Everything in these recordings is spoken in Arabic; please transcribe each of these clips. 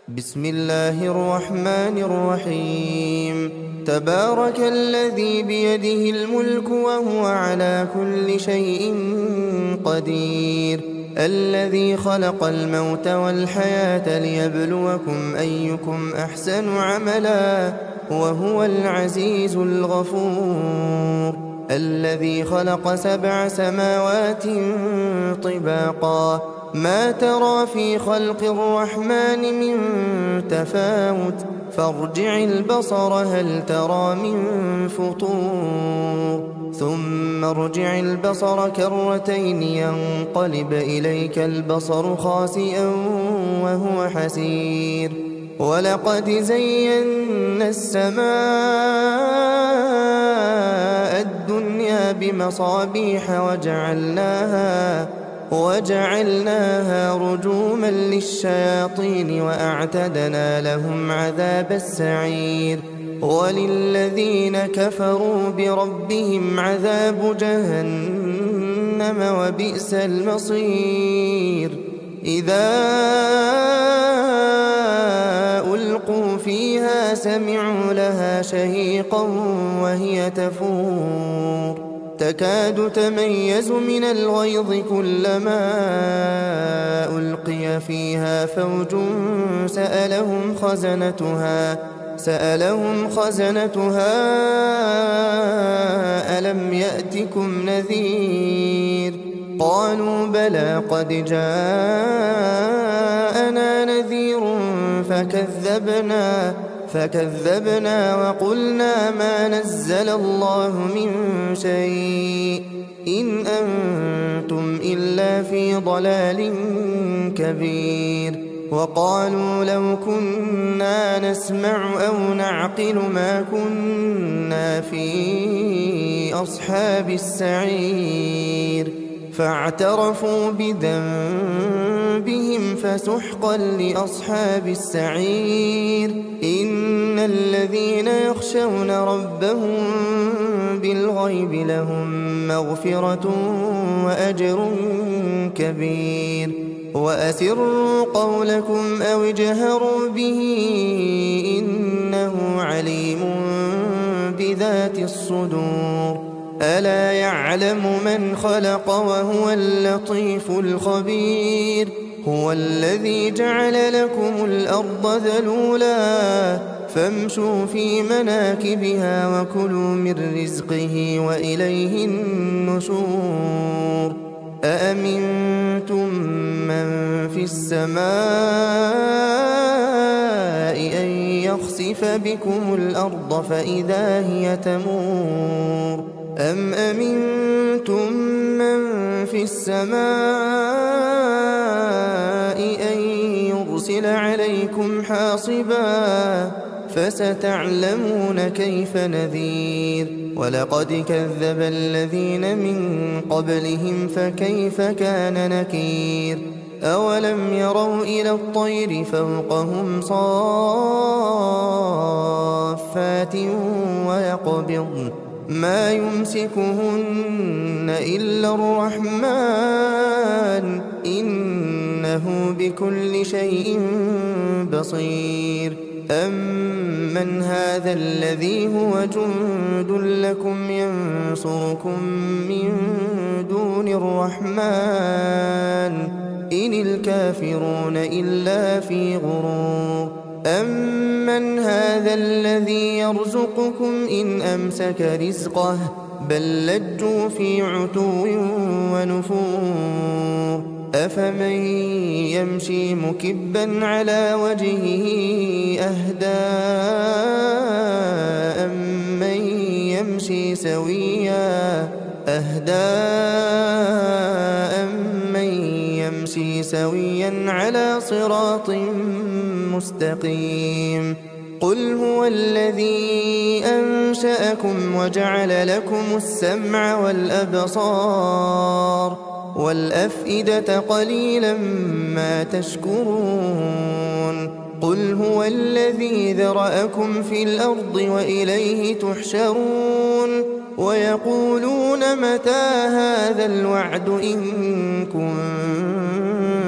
بسم الله الرحمن الرحيم. تبارك الذي بيده الملك وهو على كل شيء قدير، الذي خلق الموت والحياة ليبلوكم أيكم أحسن عملا وهو العزيز الغفور، الذي خلق 7 سماوات طباقا ما ترى في خلق الرحمن من تفاوت فارجع البصر هل ترى من فطور ثم ارجع البصر كرتين ينقلب إليك البصر خاسئا وهو حسير. ولقد زينا السماء الدنيا بمصابيح وجعلناها رجوما للشياطين وأعتدنا لهم عذاب السعير. وللذين كفروا بربهم عذاب جهنم وبئس المصير. إذا ألقوا فيها سمعوا لها شهيقا وهي تفور تكاد تميز من الغيظ كلما ألقي فيها فوج سألهم خزنتها ألم يأتكم نذير قالوا بلى قد جاءنا نذير فكذبنا وقلنا ما نزل الله من شيء إن أنتم إلا في ضلال كبير. وقالوا لو كنا نسمع أو نعقل ما كنا في أصحاب السعير فاعترفوا بذنبهم فسحقا لأصحاب السعير. إن الذين يخشون ربهم بالغيب لهم مغفرة وأجر كبير. وأسروا قولكم أو اجهروا به إنه عليم بذات الصدور. ألا يعلم من خلق وهو اللطيف الخبير. هو الذي جعل لكم الأرض ذلولا فامشوا في مناكبها وكلوا من رزقه وإليه النشور. أأمنتم من في السماء أن يخسف بكم الأرض فإذا هي تمور أم أمنتم من في السماء أن يرسل عليكم حاصبا فستعلمون كيف نذير. ولقد كذب الذين من قبلهم فكيف كان نكير. أولم يروا إلى الطير فوقهم صافات ويقبضن ما يمسكهن إلا الرحمن إنه بكل شيء بصير. أمن هذا الذي هو جند لكم ينصركم من دون الرحمن إن الكافرون إلا في غرور. أمن هذا الذي يرزقكم إن أمسك رزقه بل لجوا في عتو ونفور. أفمن يمشي مكبا على وجهه أهدى أمن يمشي سويا على صراط مستقيم. قل هو الذي أنشأكم وجعل لكم السمع والأبصار والأفئدة قليلا ما تشكرون. قل هو الذي ذرأكم في الأرض وإليه تحشرون. ويقولون متى هذا الوعد إن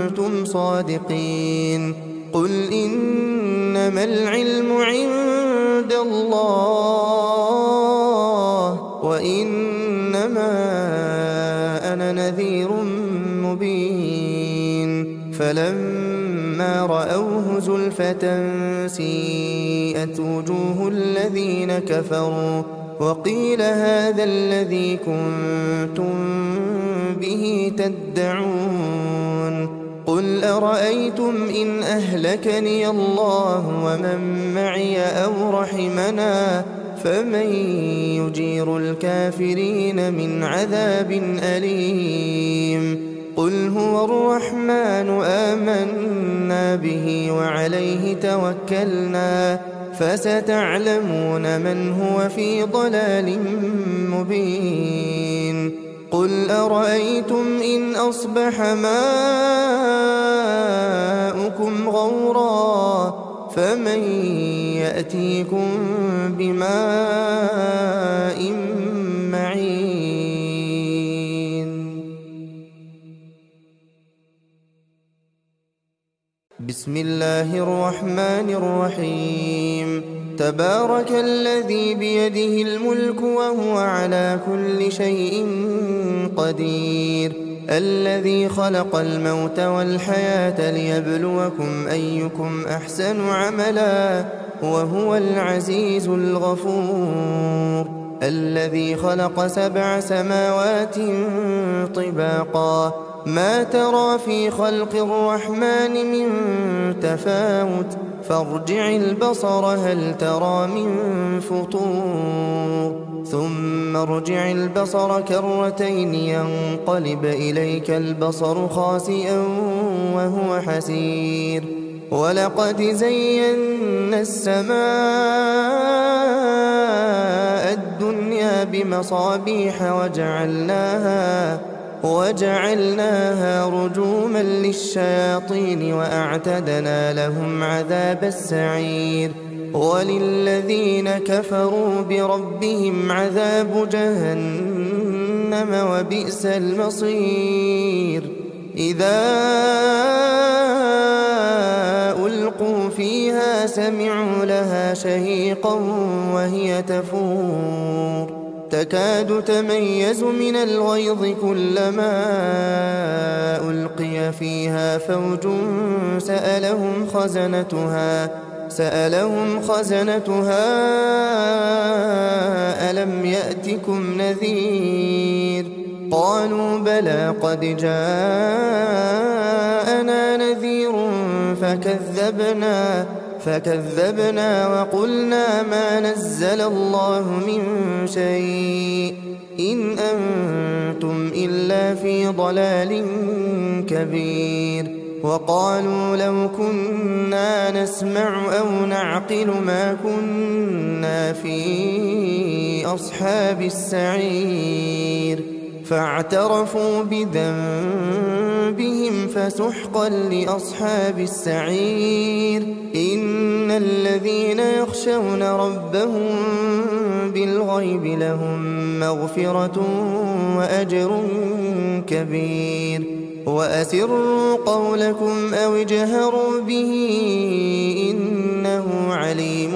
كنتم صادقين. قل إنما العلم عند الله وإنما أنا نذير مبين فلما رأوه زلفة سيئت وجوه الذين كفروا وقيل هذا الذي كنتم به تدعون قل أرأيتم إن أهلكني الله ومن معي أو رحمنا فمن يجير الكافرين من عذاب أليم قل هو الرحمن آمنا به وعليه توكلنا فستعلمون من هو في ضلال مبين قل أرأيتم إن أصبح ماؤكم غورا فمن يأتيكم بماء معين بسم الله الرحمن الرحيم تبارك الذي بيده الملك وهو على كل شيء قدير الذي خلق الموت والحياة ليبلوكم أيكم أحسن عملا وهو العزيز الغفور الذي خلق 7 سماوات طباقا ما ترى في خلق الرحمن من تفاوت فارجع البصر هل ترى من فطور ثم ارجع البصر كرتين ينقلب إليك البصر خاسئا وهو حسير ولقد زينا السماء الدنيا بمصابيح وجعلناها رجوما للشياطين وأعتدنا لهم عذاب السعير وللذين كفروا بربهم عذاب جهنم وبئس المصير إذا ألقوا فيها سمعوا لها شهيقا وهي تفور تكاد تميز من الغيظ كلما ألقي فيها فوج سألهم خزنتها ألم يأتكم نذير قالوا بلى قد جاءنا نذير فكذبنا وقلنا ما نزل الله من شيء إن أنتم إلا في ضلال كبير وقالوا لو كنا نسمع أو نعقل ما كنا في أصحاب السعير فاعترفوا بذنبهم فسحقا لأصحاب السعير إن الذين يخشون ربهم بالغيب لهم مغفرة وأجر كبير وأسروا قولكم أو اجهروا به إنه عليم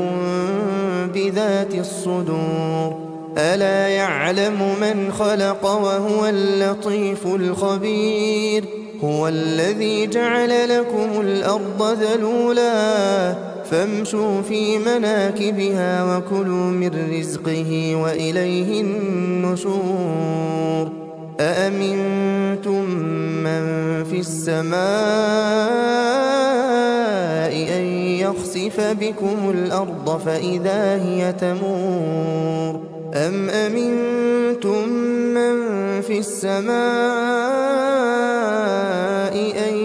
بذات الصدور ألا يعلم من خلق وهو اللطيف الخبير هو الذي جعل لكم الأرض ذلولا فامشوا في مناكبها وكلوا من رزقه وإليه النشور أأمنتم من في السماء أن يخسف بكم الأرض فإذا هي تمور أم أمنتم من في السماء أن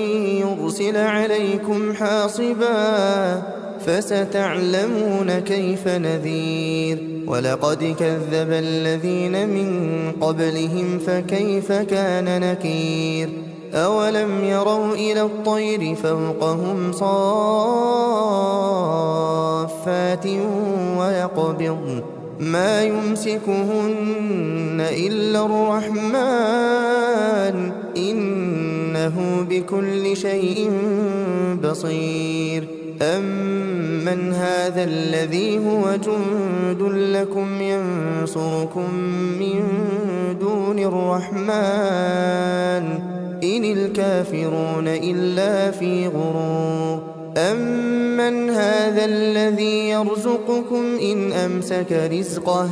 يرسل عليكم حاصبا فستعلمون كيف نذير ولقد كذب الذين من قبلهم فكيف كان نكير أولم يروا إلى الطير فوقهم صافات ويقبضن ما يمسكهن إلا الرحمن إنه إنه بكل شيء بصير أمن هذا الذي هو جند لكم ينصركم من دون الرحمن إن الكافرون إلا في غرور أمن هذا الذي يرزقكم إن أمسك رزقه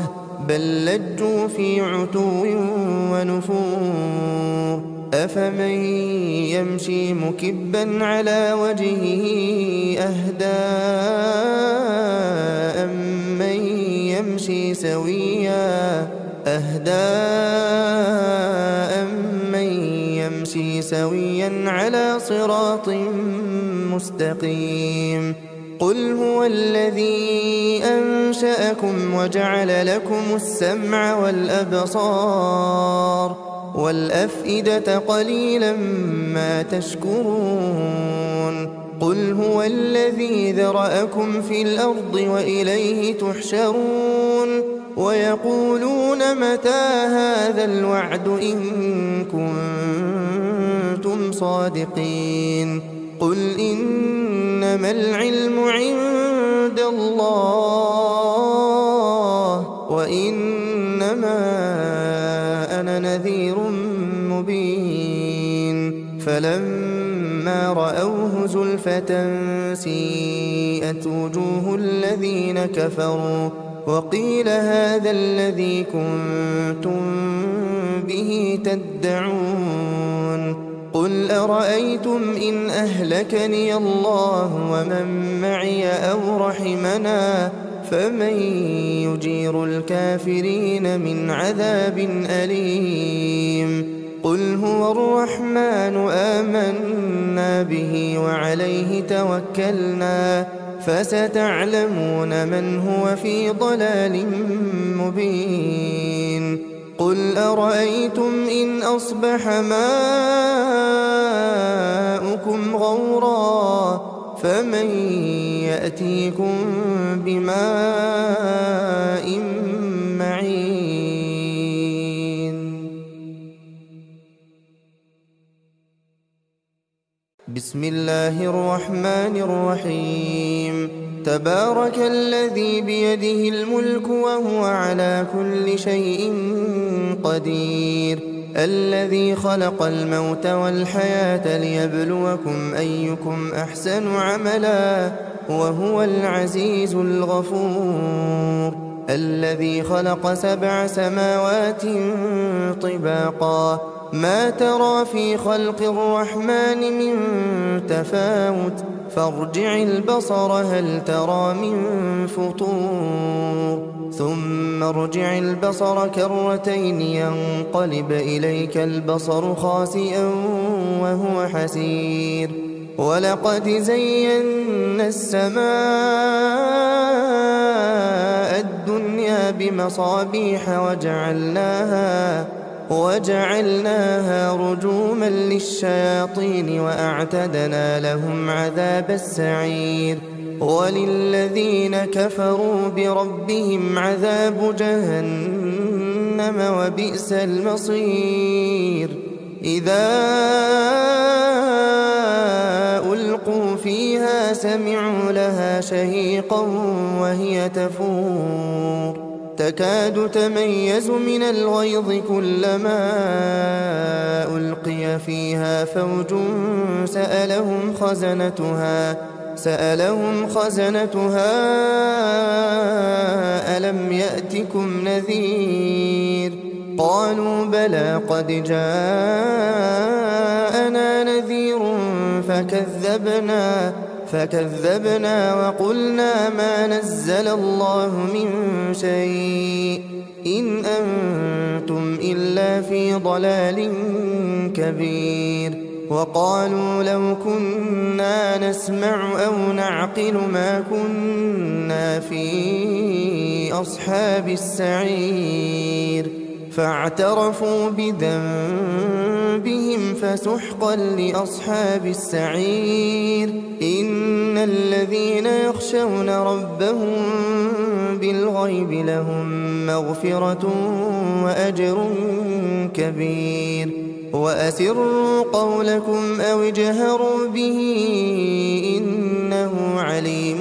بل لجوا في عتو ونفور أفمن يمشي مكبا على وجهه أهدى أمن يمشي سويا على صراط مستقيم قل هو الذي أنشأكم وجعل لكم السمع والأبصار والأفئدة قليلا ما تشكرون قل هو الذي ذرأكم في الأرض وإليه تحشرون ويقولون متى هذا الوعد إن كنتم صادقين قل إنما العلم عند الله وإنما أنا نذير مبين فلما رأوه زلفة سيئت وجوه الذين كفروا وقيل هذا الذي كنتم به تدعون قل أرأيتم إن أهلكني الله ومن معي أو رحمنا فمن يجير الكافرين من عذاب أليم قل هو الرحمن آمنا به وعليه توكلنا فستعلمون من هو في ضلال مبين قل أرأيتم إن أصبح ماؤكم غورا فمن يأتيكم بماء معين بسم الله الرحمن الرحيم تبارك الذي بيده الملك وهو على كل شيء قدير الذي خلق الموت والحياة ليبلوكم أيكم أحسن عملا وهو العزيز الغفور الذي خلق 7 سماوات طباقا ما ترى في خلق الرحمن من تفاوت فارجع البصر هل ترى من فطور ثم ارجع البصر كرتين ينقلب إليك البصر خاسئا وهو حسير ولقد زينا السماء الدنيا بمصابيح وجعلناها رجوما للشياطين وأعتدنا لهم عذاب السعير وللذين كفروا بربهم عذاب جهنم وبئس المصير إذا ألقوا فيها سمعوا لها شهيقا وهي تفور تكاد تميز من الغيظ كلما ألقي فيها فوج سألهم خزنتها ألم يأتكم نذير قالوا بلى قد جاءنا نذير فكذبنا وقلنا ما نزل الله من شيء إن أنتم إلا في ضلال كبير وقالوا لو كنا نسمع أو نعقل ما كنا في أصحاب السعير فاعترفوا بذنبهم فسحقا لأصحاب السعير إن الذين يخشون ربهم بالغيب لهم مغفرة وأجر كبير وأسروا قولكم أو اجهروا به إنه عليم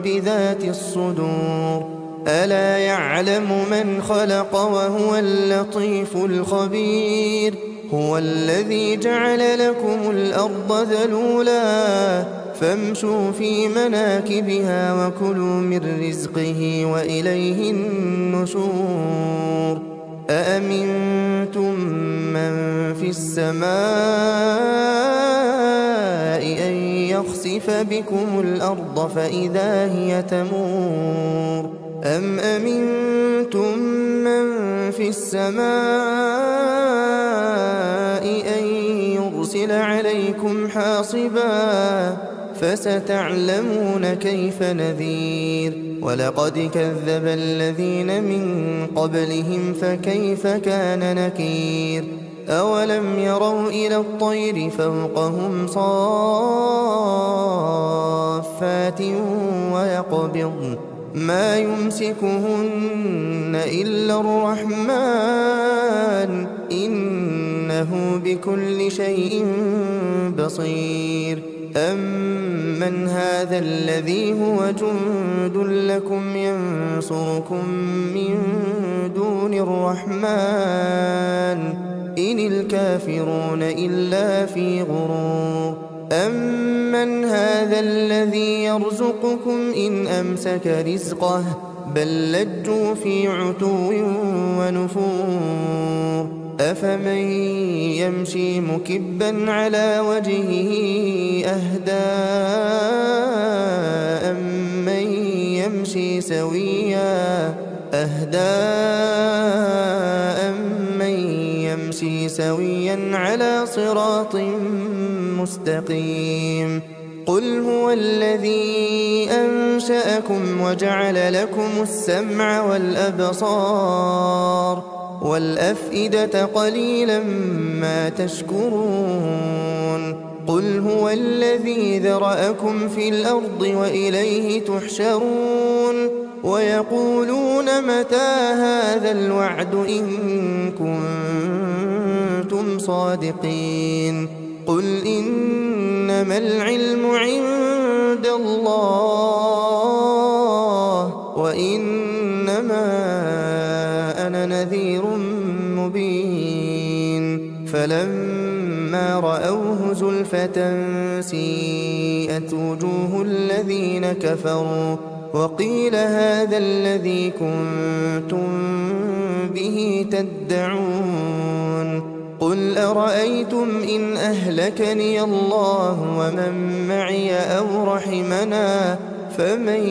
بذات الصدور ألا يعلم من خلق وهو اللطيف الخبير هو الذي جعل لكم الأرض ذلولا فامشوا في مناكبها وكلوا من رزقه وإليه النشور أأمنتم من في السماء أن يخسف بكم الأرض فإذا هي تمور أم أمنتم من في السماء أن يرسل عليكم حاصبا فستعلمون كيف نذير ولقد كذب الذين من قبلهم فكيف كان نكير أولم يروا إلى الطير فوقهم صافات ويقبضن ما يمسكهن إلا الرحمن إنه بكل شيء بصير أمن هذا الذي هو جند لكم ينصركم من دون الرحمن إن الكافرون إلا في غرور أمن هذا الذي يرزقكم إن أمسك رزقه بل لجوا في عتو ونفور أفمن يمشي مكبا على وجهه أهدى أمن يمشي سويا على صراط مستقيم قل هو الذي أنشأكم وجعل لكم السمع والأبصار والأفئدة قليلا ما تشكرون قل هو الذي ذرأكم في الأرض وإليه تحشرون ويقولون متى هذا الوعد إن كنتم صادقين قل إنما العلم عند الله وإنما أنا نذير مبين فلما رأوه زلفة سيئت وجوه الذين كفروا وقيل هذا الذي كنتم به تدعون قل أرأيتم إن أهلكني الله ومن معي أو رحمنا فمن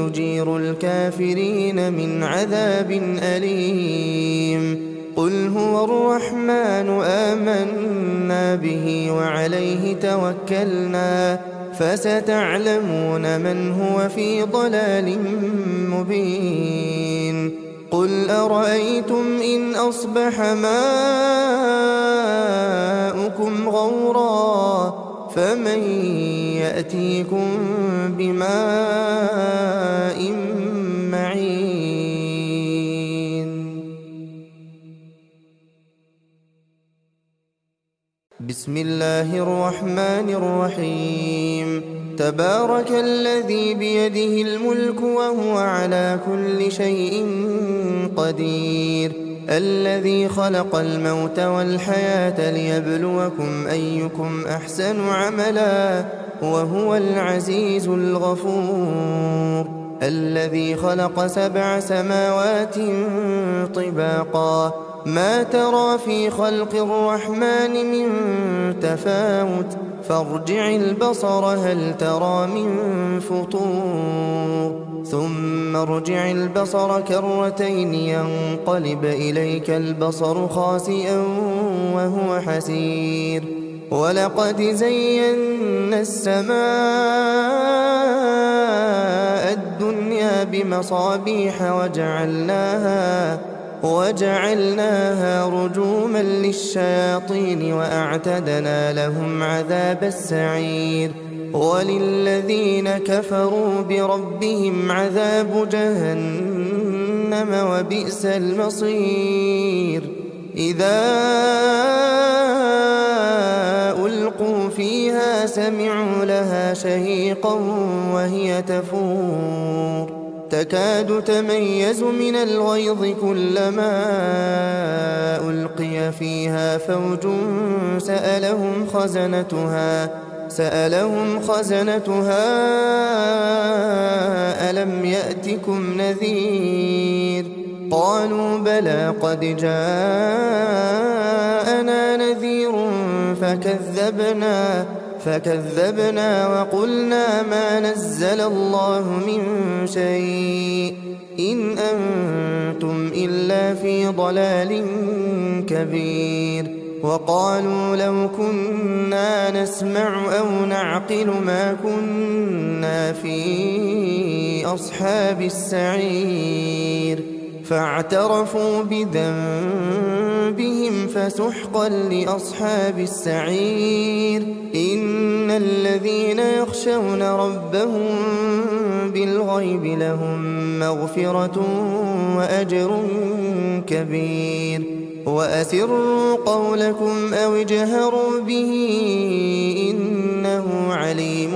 يجير الكافرين من عذاب أليم قل هو الرحمن آمنا به وعليه توكلنا فستعلمون من هو في ضلال مبين قل أرأيتم إن أصبح ماؤكم غورا فمن يأتيكم بماء معين بسم الله الرحمن الرحيم تبارك الذي بيده الملك وهو على كل شيء قدير الذي خلق الموت والحياة ليبلوكم أيكم أحسن عملا وهو العزيز الغفور الذي خلق 7 سماوات طباقا ما ترى في خلق الرحمن من تفاوت فارجع البصر هل ترى من فطور ثم ارجع البصر كرتين ينقلب إليك البصر خاسئا وهو حسير ولقد زينا السماء الدنيا بمصابيح وجعلناها رجوما للشياطين وأعتدنا لهم عذاب السعير وللذين كفروا بربهم عذاب جهنم وبئس المصير إذا ألقوا فيها سمعوا لها شهيقا وهي تفور تكاد تميز من الغيظ كلما ألقي فيها فوج سألهم خزنتها ألم يأتكم نذير قالوا بلى قد جاءنا نذير فكذبنا وقلنا ما نزل الله من شيء إن أنتم إلا في ضلال كبير وقالوا لو كنا نسمع أو نعقل ما كنا في أصحاب السعير فاعترفوا بذنبهم فسحقا لأصحاب السعير إن الذين يخشون ربهم بالغيب لهم مغفرة وأجر كبير وأسروا قولكم أو اجهروا به إنه عليم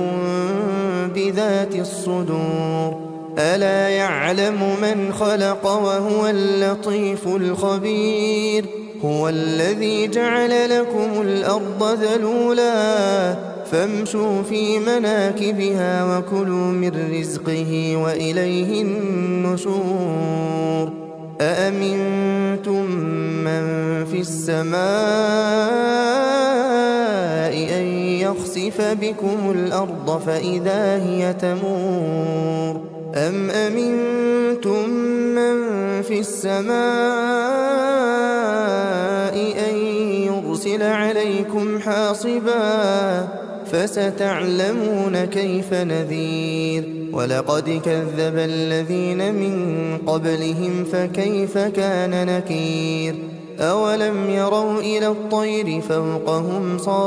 بذات الصدور ألا يعلم من خلق وهو اللطيف الخبير هو الذي جعل لكم الأرض ذلولا فامشوا في مناكبها وكلوا من رزقه وإليه النشور أأمنتم من في السماء أن يخسف بكم الأرض فإذا هي تمور أم أمنتم من في السماء أن يرسل عليكم حاصبا فستعلمون كيف نذير ولقد كذب الذين من قبلهم فكيف كان نكير أولم يروا إلى الطير فوقهم صافات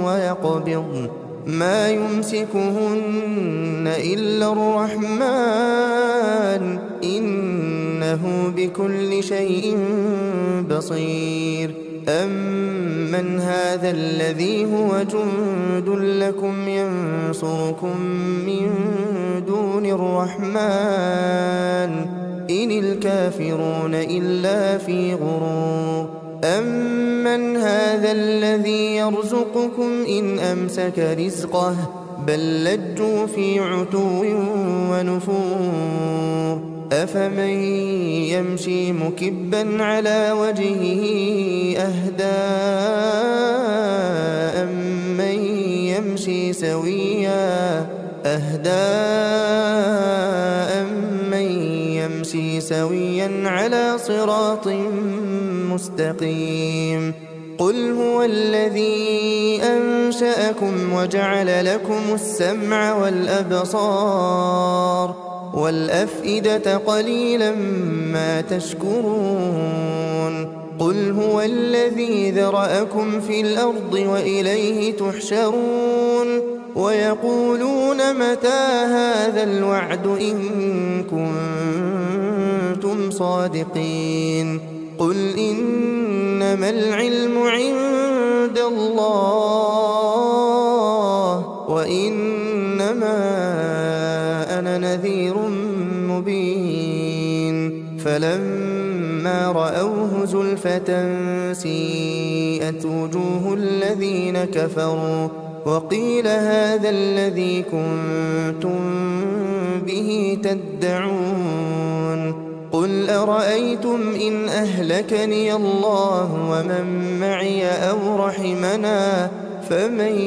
ويقبضن ما يمسكهن إلا الرحمن إنه بكل شيء بصير أمن هذا الذي هو جند لكم ينصركم من دون الرحمن إن الكافرون إلا في غرور أمن هذا الذي يرزقكم إن أمسك رزقه بل لجوا في عتو ونفور أفمن يمشي مكبا على وجهه أهدى أمن يمشي سويا على صراط مستقيم قل هو الذي أنشأكم وجعل لكم السمع والأبصار والأفئدة قليلا ما تشكرون قل هو الذي ذرأكم في الأرض وإليه تحشرون ويقولون متى هذا الوعد إن كنتم صادقين قل إنما العلم عند الله وإنما أنا نذير مبين فلما رأوه زلفة سيئت وجوه الذين كفروا وقيل هذا الذي كنتم به تدعون قل أرأيتم إن أهلكني الله ومن معي أو رحمنا فمن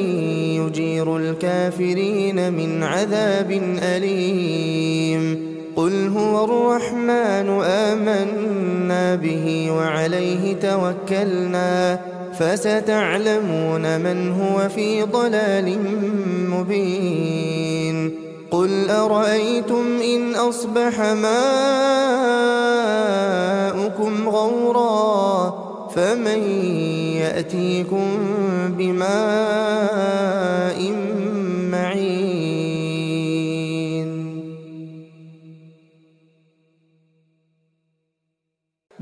يجير الكافرين من عذاب أليم قل هو الرحمن آمنا به وعليه توكلنا فستعلمون من هو في ضلال مبين قل أرأيتم إن أصبح ماؤكم غورا فمن يأتيكم بماء معين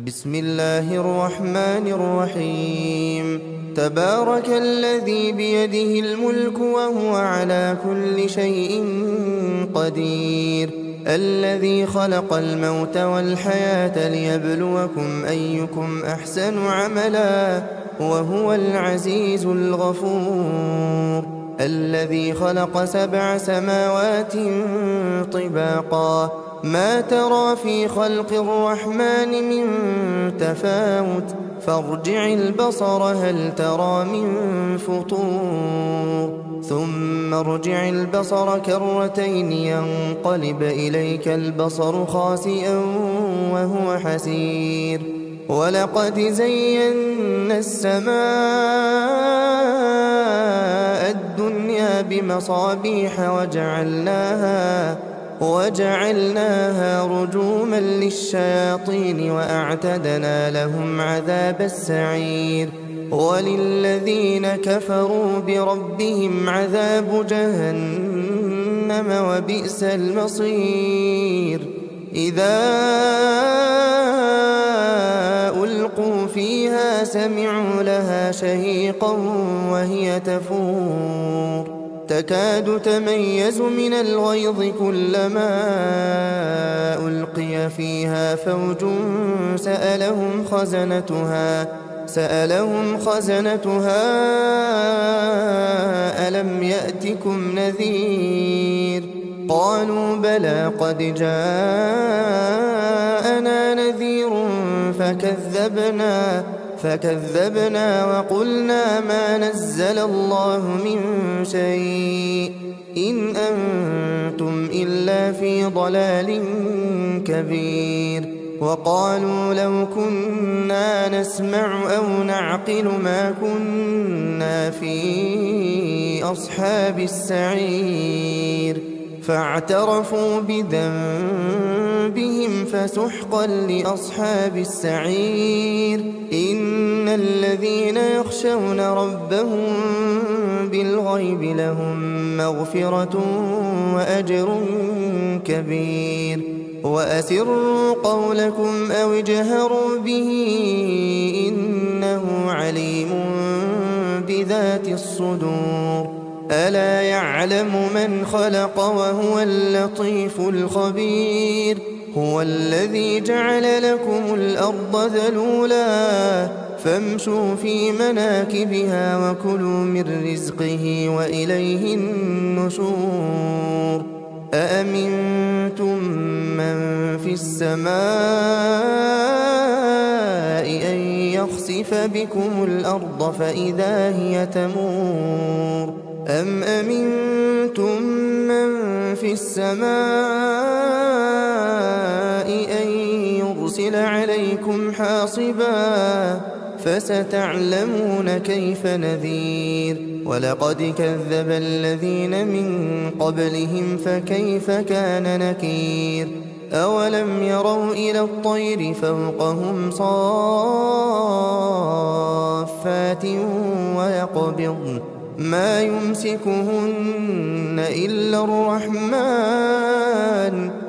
بسم الله الرحمن الرحيم تبارك الذي بيده الملك وهو على كل شيء قدير الذي خلق الموت والحياة ليبلوكم أيكم أحسن عملا وهو العزيز الغفور الذي خلق 7 سماوات طباقا ما ترى في خلق الرحمن من تفاوت فارجع البصر هل ترى من فطور ثم ارجع البصر كرتين ينقلب إليك البصر خاسئا وهو حسير ولقد زينا السماء الدنيا بمصابيح وجعلناها رجوما للشياطين وأعتدنا لهم عذاب السعير وللذين كفروا بربهم عذاب جهنم وبئس المصير إذا ألقوا فيها سمعوا لها شهيقا وهي تفور تكاد تميز من الغيظ كلما ألقي فيها فوج سألهم خزنتها ألم يأتكم نذير قالوا بلى قد جاءنا نذير فكذبنا وقلنا ما نزل الله من شيء إن أنتم إلا في ضلال كبير وقالوا لو كنا نسمع أو نعقل ما كنا في أصحاب السعير فاعترفوا بذنبهم فسحقا لأصحاب السعير إن الذين يخشون ربهم بالغيب لهم مغفرة وأجر كبير وأسروا قولكم أو اجهروا به إنه عليم بذات الصدور ألا يعلم من خلق وهو اللطيف الخبير هو الذي جعل لكم الأرض ذلولا فامشوا في مناكبها وكلوا من رزقه وإليه النشور أأمنتم من في السماء أن يخسف بكم الأرض فإذا هي تمور أم أمنتم من في السماء أن يرسل عليكم حاصبا فستعلمون كيف نذير ولقد كذب الذين من قبلهم فكيف كان نكير أولم يروا إلى الطير فوقهم صافات ويقبضن ما يمسكهن إلا الرحمن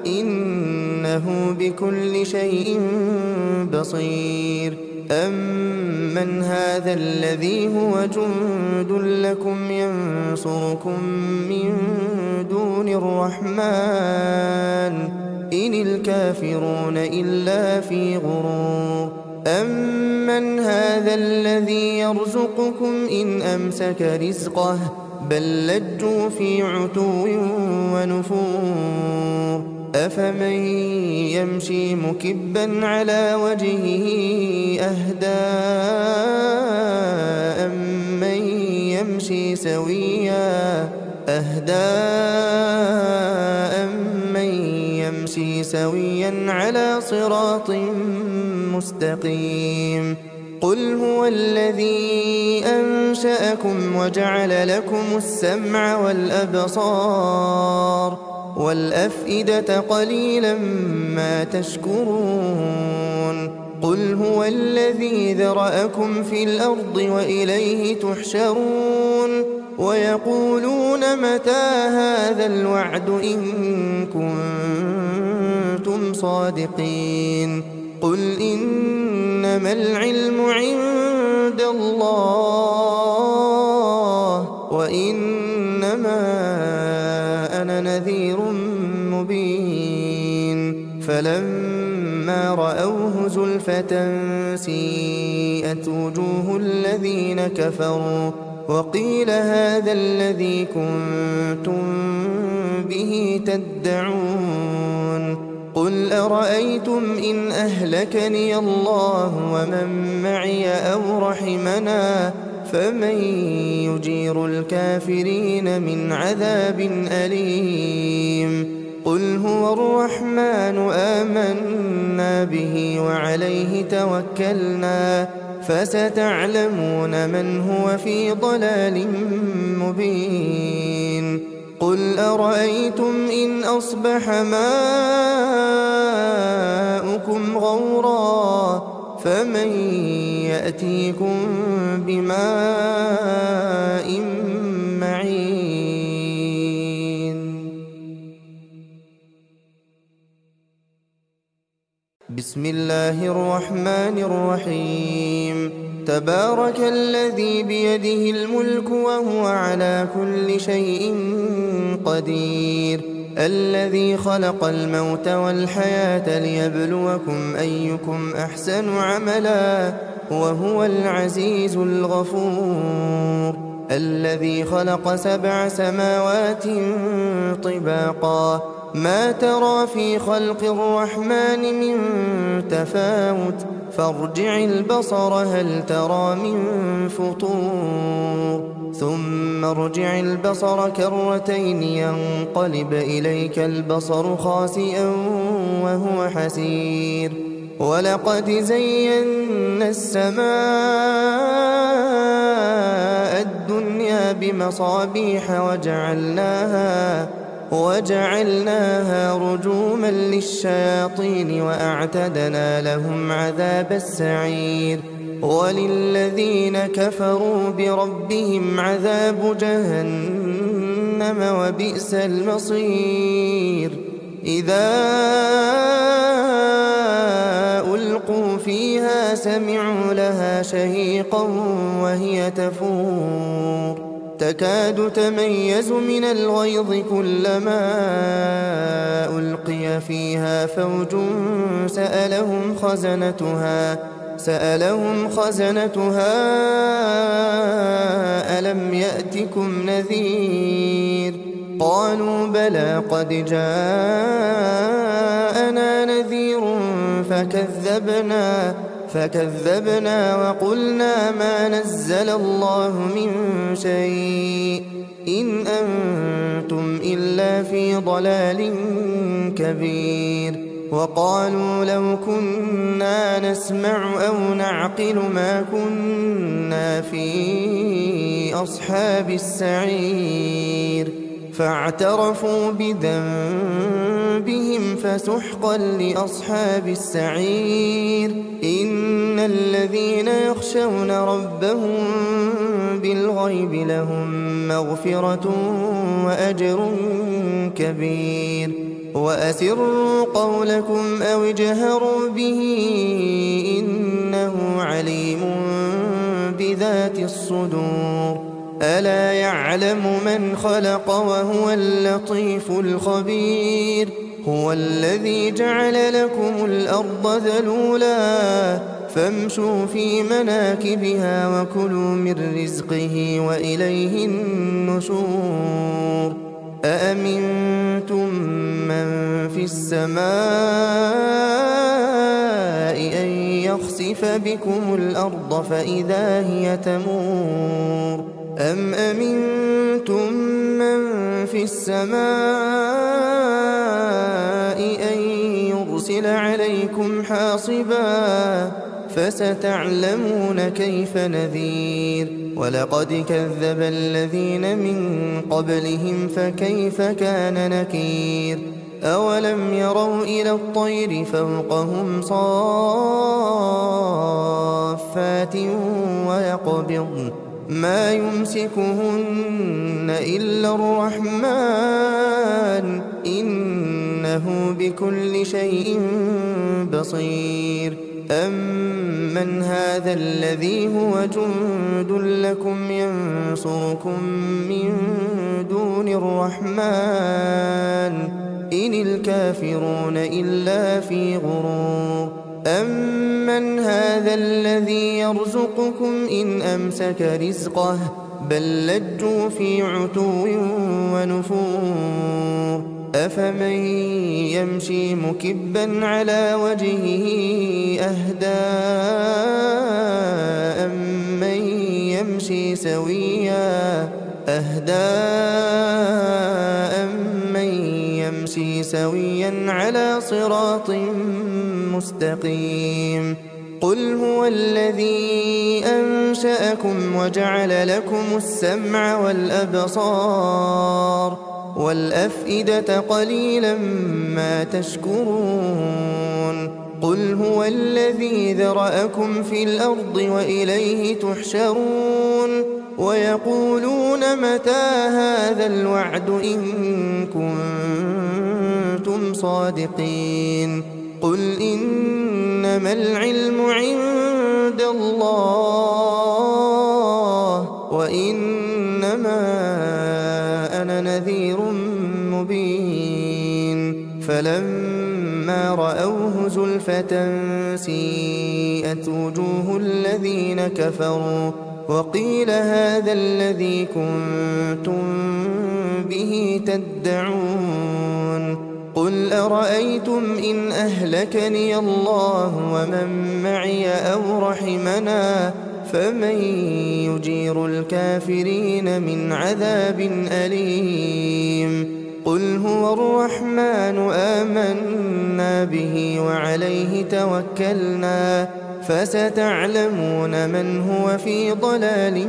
إنه بكل شيء بصير أمن هذا الذي هو جند لكم ينصركم من دون الرحمن إن الكافرون إلا في غرور أمن هذا الذي يرزقكم إن أمسك رزقه بل لجوا في عتو ونفور أفمن يمشي مكبا على وجهه أهدى أمن يمشي سويا على صراط مستقيم قل هو الذي أنشأكم وجعل لكم السمع والأبصار والأفئدة قليلا ما تشكرون قل هو الذي ذرأكم في الأرض وإليه تحشرون ويقولون متى هذا الوعد إن كنتم صادقين قل إنما العلم عند الله وإنما أنا نذير مبين فلما رأوه زلفة سيئت وجوه الذين كفروا وقيل هذا الذي كنتم به تدعون قل أرأيتم إن أهلكني الله ومن معي أو رحمنا فمن يجير الكافرين من عذاب أليم قل هو الرحمن آمنا به وعليه توكلنا فستعلمون من هو في ضلال مبين قل أرأيتم إن أصبح ماؤكم غورا فمن يأتيكم بماء معين بسم الله الرحمن الرحيم تبارك الذي بيده الملك وهو على كل شيء قدير الذي خلق الموت والحياة ليبلوكم أيكم أحسن عملا وهو العزيز الغفور الذي خلق 7 سماوات طباقا ما ترى في خلق الرحمن من تفاوت فارجع البصر هل ترى من فطور ثم ارجع البصر كرتين ينقلب إليك البصر خاسئا وهو حسير ولقد زينا السماء الدنيا بمصابيح وجعلناها رجوما للشياطين وأعتدنا لهم عذاب السعير وللذين كفروا بربهم عذاب جهنم وبئس المصير إذا ألقوا فيها سمعوا لها شهيقا وهي تفور تكاد تميز من الغيظ كلما ألقي فيها فوج سألهم خزنتها ألم يأتكم نذير قالوا بلى قد جاءنا نذير فكذبنا وقلنا ما نزل الله من شيء إن أنتم إلا في ضلال كبير وقالوا لو كنا نسمع أو نعقل ما كنا في أصحاب السعير فاعترفوا بذنبهم فسحقا لأصحاب السعير إن الذين يخشون ربهم بالغيب لهم مغفرة وأجر كبير وأسروا قولكم أو اجهروا به إنه عليم بذات الصدور ألا يعلم من خلق وهو اللطيف الخبير هو الذي جعل لكم الأرض ذلولا فامشوا في مناكبها وكلوا من رزقه وإليه النشور أأمنتم من في السماء أن يخسف بكم الأرض فإذا هي تمور أم أمنتم من في السماء أن يرسل عليكم حاصبا فستعلمون كيف نذير ولقد كذب الذين من قبلهم فكيف كان نكير أولم يروا إلى الطير فوقهم صافات ويقبضن ما يمسكهن إلا الرحمن إنه إنه بكل شيء بصير أمن هذا الذي هو جند لكم ينصركم من دون الرحمن إن الكافرون إلا في غرور أمن هذا الذي يرزقكم إن أمسك رزقه بل لجوا في عتو ونفور أفمن يمشي مكبا على وجهه أهدى أمن يمشي سويا على صراط مستقيم قل هو الذي أنشأكم وجعل لكم السمع والأبصار والأفئدة قليلا ما تشكرون قل هو الذي ذرأكم في الأرض وإليه تحشرون ويقولون متى هذا الوعد إن كنتم صادقين قل إنما العلم عند الله وإنما أنا نذير مبين فلما رأوه زلفة سيئت وجوه الذين كفروا وقيل هذا الذي كنتم به تدعون قل أرأيتم إن أهلكني الله ومن معي أو رحمنا فمن يجير الكافرين من عذاب أليم قل هو الرحمن آمنا به وعليه توكلنا فستعلمون من هو في ضلال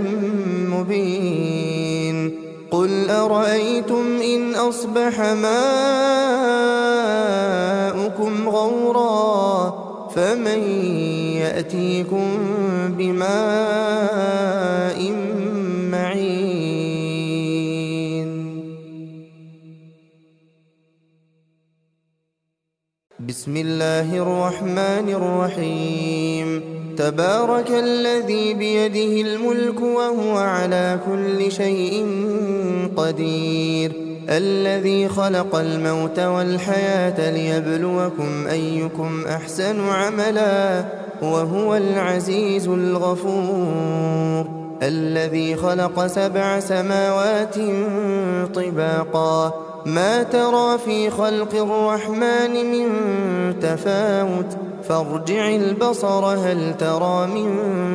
مبين قل أرأيتم إن أصبح ماؤكم غورا فمن يأتيكم بماء معين بسم الله الرحمن الرحيم تبارك الذي بيده الملك وهو على كل شيء قدير الذي خلق الموت والحياة ليبلوكم أيكم أحسن عملا وهو العزيز الغفور الذي خلق 7 سماوات طباقا ما ترى في خلق الرحمن من تفاوت فارجع البصر هل ترى من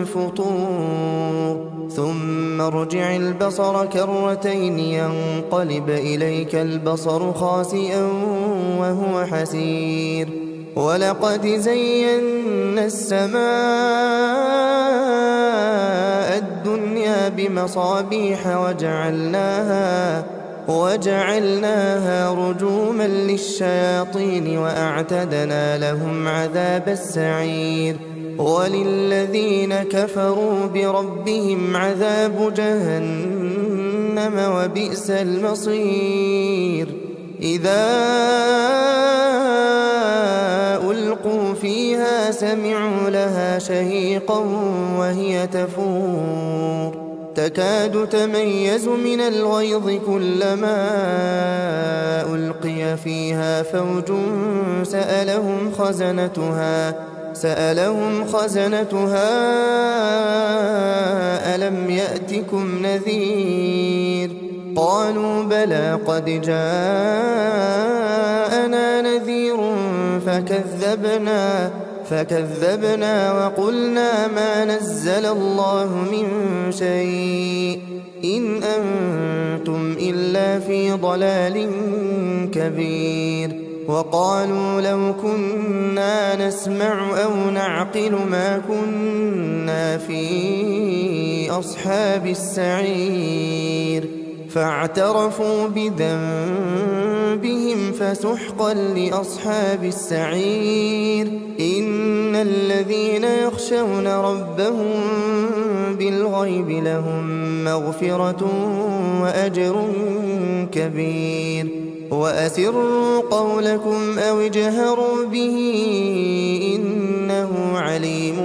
فطور ثم ارجع البصر كرتين ينقلب إليك البصر خاسئا وهو حسير ولقد زينا السماء الدنيا بمصابيح وجعلناها رجوما للشياطين وأعتدنا لهم عذاب السعير وللذين كفروا بربهم عذاب جهنم وبئس المصير إذا ألقوا فيها سمعوا لها شهيقا وهي تفور تكاد تميز من الغيظ كلما ألقي فيها فوج سألهم خزنتها ألم يأتكم نذير قالوا بلى قد جاءنا نذير فكذبنا وقلنا ما نزل الله من شيء إن أنتم إلا في ضلال كبير وقالوا لو كنا نسمع أو نعقل ما كنا في أصحاب السعير فاعترفوا بذنبهم فسحقا لأصحاب السعير إن الذين يخشون ربهم بالغيب لهم مغفرة وأجر كبير وأسروا قولكم أو اجهروا به إنه عليم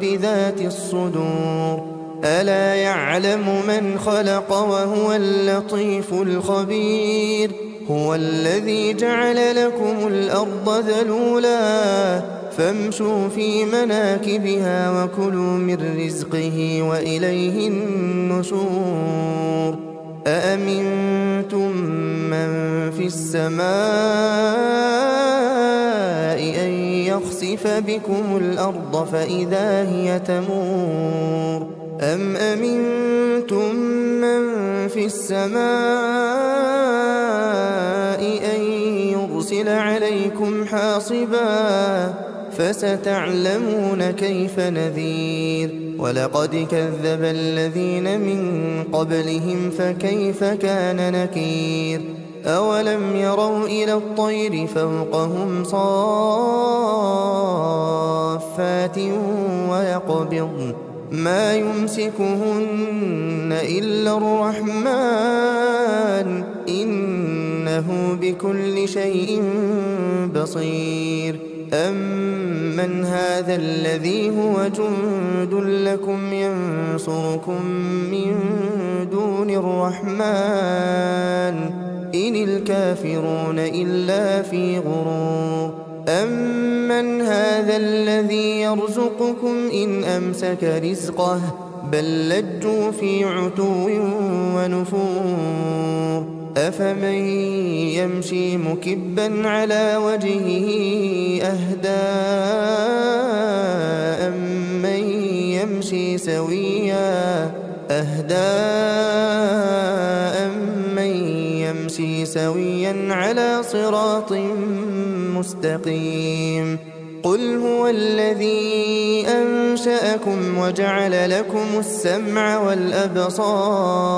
بذات الصدور ألا يعلم من خلق وهو اللطيف الخبير هو الذي جعل لكم الأرض ذلولا فامشوا في مناكبها وكلوا من رزقه وإليه النشور أأمنتم من في السماء أن يخسف بكم الأرض فإذا هي تمور أم أمنتم من في السماء أن يرسل عليكم حاصبا فستعلمون كيف نذير ولقد كذب الذين من قبلهم فكيف كان نكير أولم يروا إلى الطير فوقهم صافات ويقبضن ما يمسكهن إلا الرحمن إنه بكل شيء بصير أمن هذا الذي هو جند لكم ينصركم من دون الرحمن إن الكافرون إلا في غرور أمن هذا الذي يرزقكم إن أمسك رزقه بل لجوا في عتو ونفور أفمن يمشي مكبا على وجهه أهدى أمن يمشي سويا على صراط مستقيم قل هو الذي أنشأكم وجعل لكم السمع والأبصار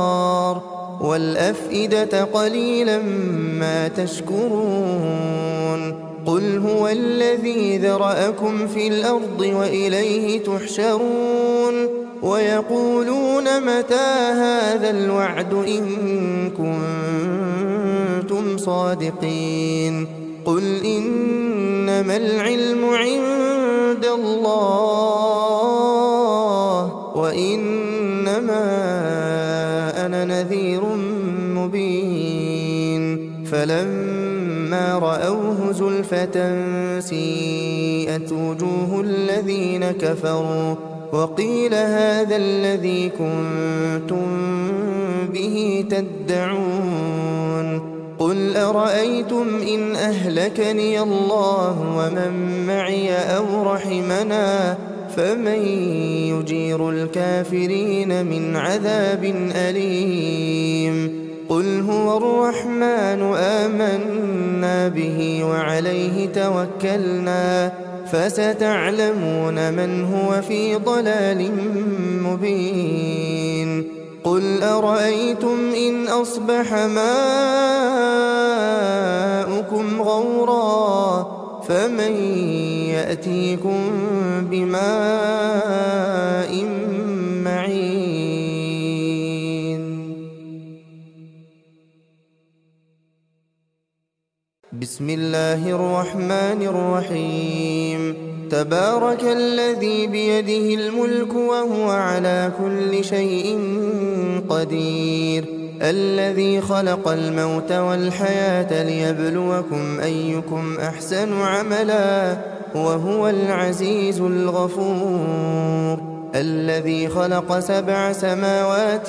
والأفئدة قليلا ما تشكرون قل هو الذي ذرأكم في الأرض وإليه تحشرون ويقولون متى هذا الوعد إن كنتم صادقين قل إنما العلم عند الله وإنما أنا نذير مبين فلما رأوه زلفة سيئت وجوه الذين كفروا وقيل هذا الذي كنتم به تدعون قل أرأيتم إن أهلكني الله ومن معي أو رحمنا فمن يجير الكافرين من عذاب أليم قل هو الرحمن آمنا به وعليه توكلنا فستعلمون من هو في ضلال مبين قل أرأيتم إن أصبح ماؤكم غورا فمن يأتيكم بماء معين بسم الله الرحمن الرحيم تبارك الذي بيده الملك وهو على كل شيء قدير الذي خلق الموت والحياة ليبلوكم أيكم أحسن عملا وهو العزيز الغفور الذي خلق 7 سماوات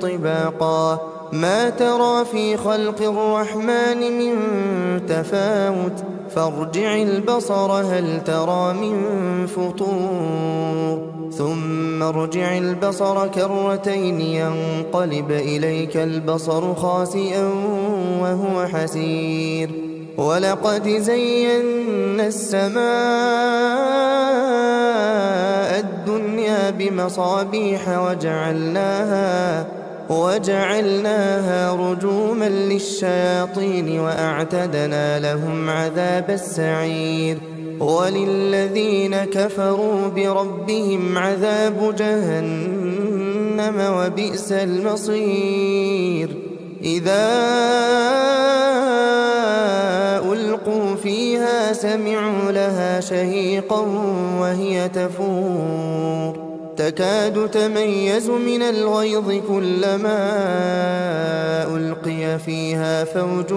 طباقا ما ترى في خلق الرحمن من تفاوت فارجع البصر هل ترى من فطور ثم ارجع البصر كرتين ينقلب إليك البصر خاسئا وهو حسير ولقد زينا السماء الدنيا بمصابيح وجعلناها رجوما للشياطين وأعتدنا لهم عذاب السعير وللذين كفروا بربهم عذاب جهنم وبئس المصير إذا ألقوا فيها سمعوا لها شهيقا وهي تفور تكاد تميز من الغيظ كلما ألقي فيها فوج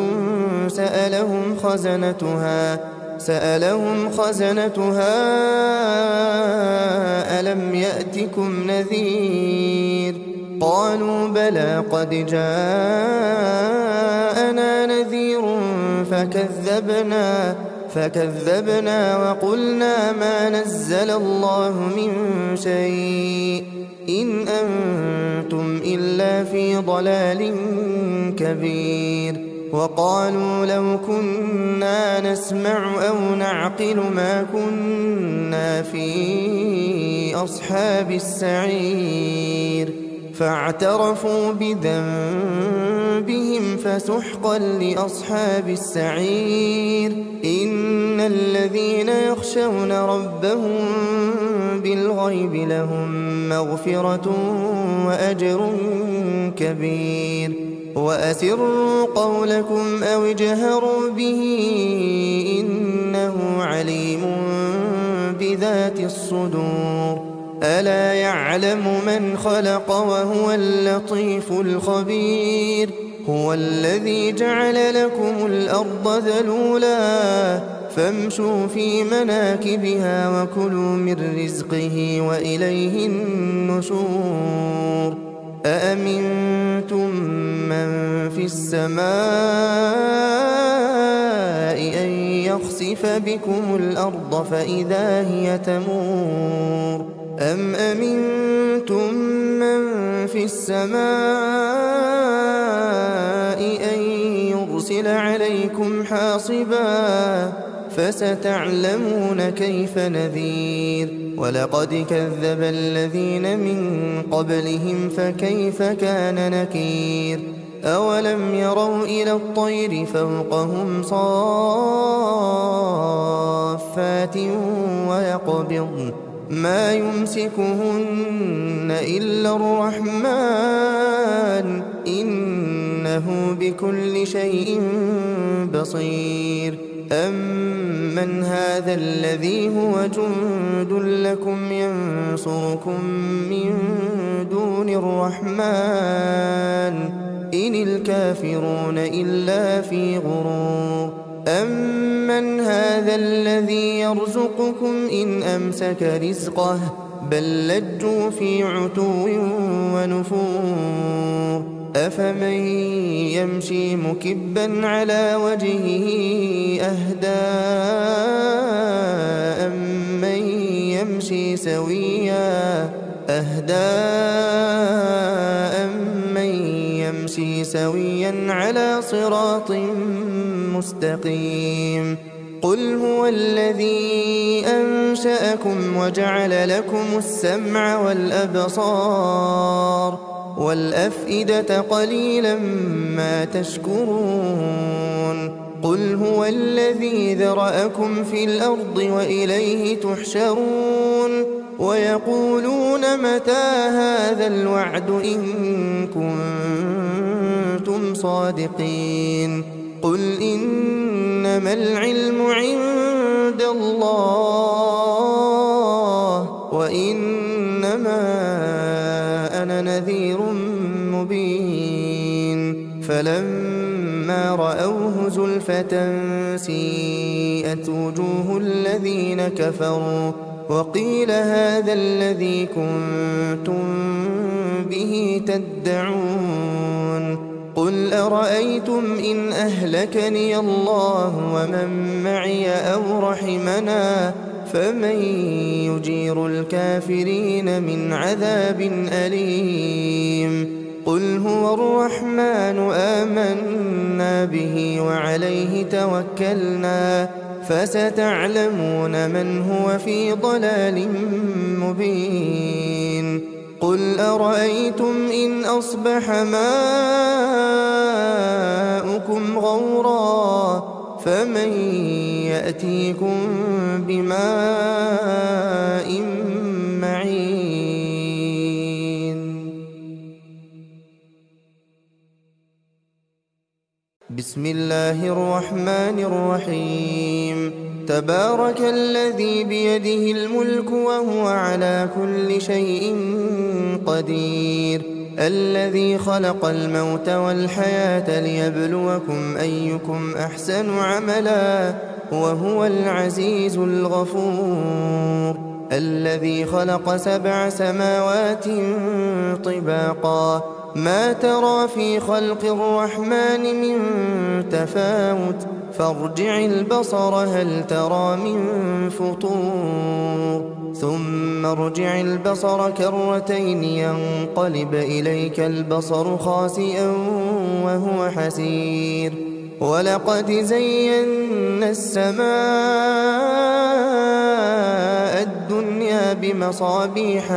سألهم خزنتها ألم يأتكم نذير قالوا بلى قد جاءنا نذير فكذبنا وقلنا ما نزل الله من شيء إن أنتم إلا في ضلال كبير وقالوا لو كنا نسمع أو نعقل ما كنا في أصحاب السعير فاعترفوا بذنبهم فسحقا لأصحاب السعير إن الذين يخشون ربهم بالغيب لهم مغفرة وأجر كبير وأسروا قولكم أو اجهروا به إنه عليم بذات الصدور ألا يعلم من خلق وهو اللطيف الخبير هو الذي جعل لكم الأرض ذلولا فامشوا في مناكبها وكلوا من رزقه وإليه النشور أأمنتم من في السماء أن يخسف بكم الأرض فإذا هي تمور أم أمنتم من في السماء أن يرسل عليكم حاصبا فستعلمون كيف نذير ولقد كذب الذين من قبلهم فكيف كان نكير أولم يروا إلى الطير فوقهم صافات ويقبضن ما يمسكهن إلا الرحمن إنه بكل شيء بصير أمن هذا الذي هو جند لكم ينصركم من دون الرحمن إن الكافرون إلا في غرور أمن هذا الذي يرزقكم إن أمسك رزقه بل لجوا في عتو ونفور أفمن يمشي مكبا على وجهه أهدى أمن يمشي سويا على صراط مستقيم قل هو الذي أنشأكم وجعل لكم السمع والأبصار والأفئدة قليلا ما تشكرون قل هو الذي ذرأكم في الأرض وإليه تحشرون ويقولون متى هذا الوعد إن كنتم صادقين قل إنما العلم عند الله وإنما أنا نذير مبين فلما رأوه زلفة سيئت وجوه الذين كفروا وقيل هذا الذي كنتم به تدعون قل أرأيتم إن أهلكني الله ومن معي أو رحمنا فمن يجير الكافرين من عذاب أليم قل هو الرحمن آمنا به وعليه توكلنا فستعلمون من هو في ضلال مبين قل أرأيتم إن أصبح ماؤكم غورا فمن يأتيكم بماء معين بسم الله الرحمن الرحيم تبارك الذي بيده الملك وهو على كل شيء قدير الذي خلق الموت والحياة ليبلوكم أيكم أحسن عملا وهو العزيز الغفور الذي خلق 7 سماوات طباقا ما ترى في خلق الرحمن من تفاوت فارجع البصر هل ترى من فطور ثم ارجع البصر كرتين ينقلب إليك البصر خاسئا وهو حسير ولقد زينا السماء الدنيا بمصابيح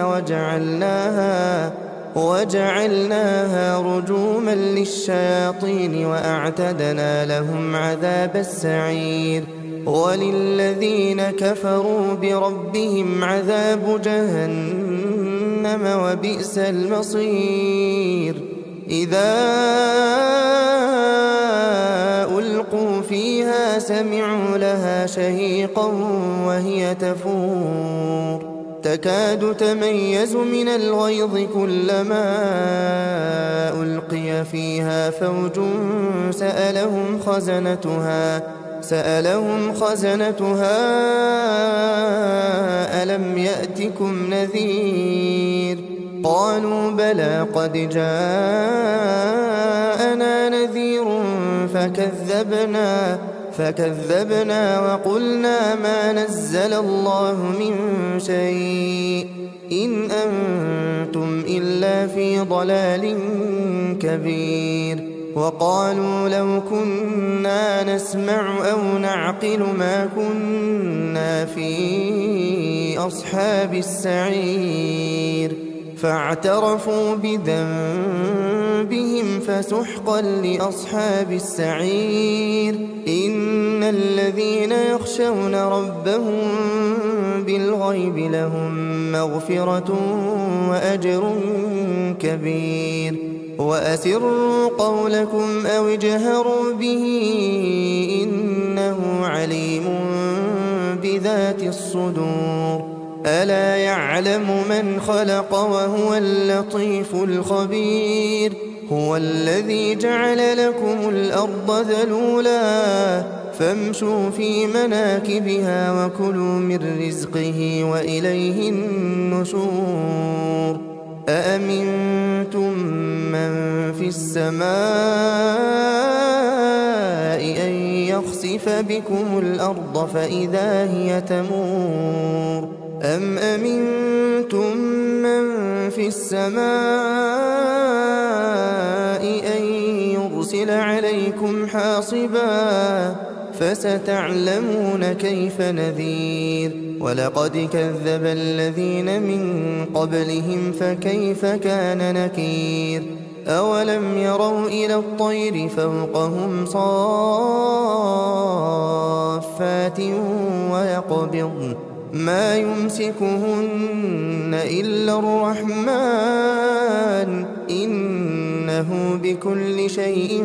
وجعلناها رجوما للشياطين وأعتدنا لهم عذاب السعير وللذين كفروا بربهم عذاب جهنم وبئس المصير إذا ألقوا فيها سمعوا لها شهيقا وهي تفور تكاد تميز من الغيظ كلما ألقي فيها فوج سألهم خزنتها ألم يأتكم نذير قالوا بلى قد جاءنا نذير فكذبنا وقلنا ما نزل الله من شيء إن أنتم إلا في ضلال كبير وقالوا لو كنا نسمع أو نعقل ما كنا في أصحاب السعير فاعترفوا بذنبهم فسحقا لأصحاب السعير إن الذين يخشون ربهم بالغيب لهم مغفرة وأجر كبير وأسروا قولكم أو اجهروا به إنه عليم بذات الصدور ألا يعلم من خلق وهو اللطيف الخبير هو الذي جعل لكم الأرض ذلولا فامشوا في مناكبها وكلوا من رزقه وإليه النشور أأمنتم من في السماء أن يخسف بكم الأرض فإذا هي تمور أم أمنتم من في السماء أن يرسل عليكم حاصبا فستعلمون كيف نذير ولقد كذب الذين من قبلهم فكيف كان نكير أولم يروا إلى الطير فوقهم صافات ويقبضن ما يمسكهن إلا الرحمن إنه بكل شيء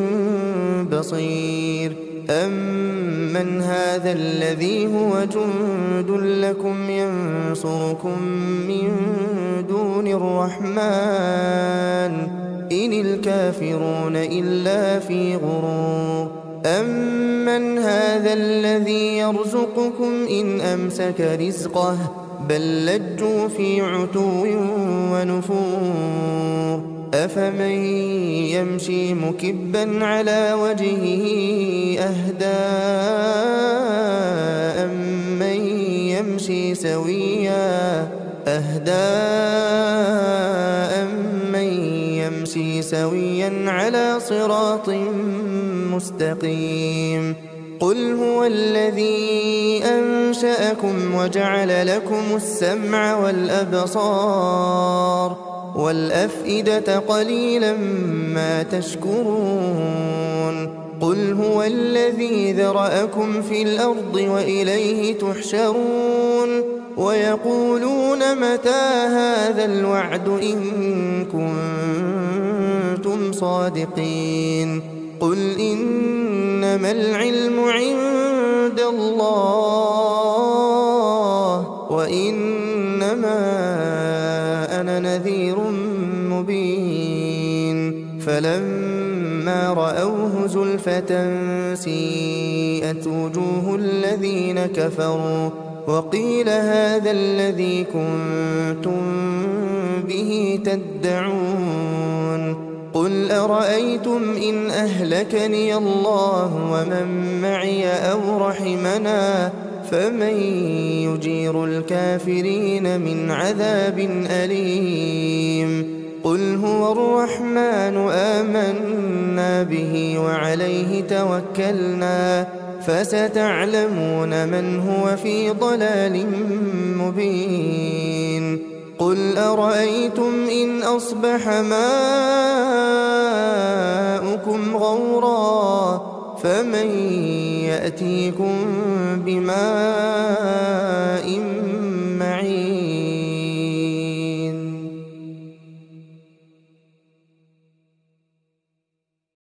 بصير أمن هذا الذي هو جند لكم ينصركم من دون الرحمن إن الكافرون إلا في غرور أمن هذا الذي يرزقكم إن أمسك رزقه بل لجوا في عتو ونفور أفمن يمشي مكبا على وجهه أهدى أمن يمشي سويا على صراط مستقيم قل هو الذي أنشأكم وجعل لكم السمع والأبصار والأفئدة قليلا ما تشكرون قل هو الذي ذرأكم في الأرض وإليه تحشرون ويقولون متى هذا الوعد إن كنتم صادقين قل إنما العلم عند الله وإنما أنا نذير مبين فلما رأوه زلفة سيئت وجوه الذين كفروا وقيل هذا الذي كنتم به تدعون قل أرأيتم إن أهلكني الله ومن معي أو رحمنا فمن يجير الكافرين من عذاب أليم قل هو الرحمن آمنا به وعليه توكلنا فستعلمون من هو في ضلال مبين قل أرأيتم إن أصبح ماؤكم غورا فمن يأتيكم بماء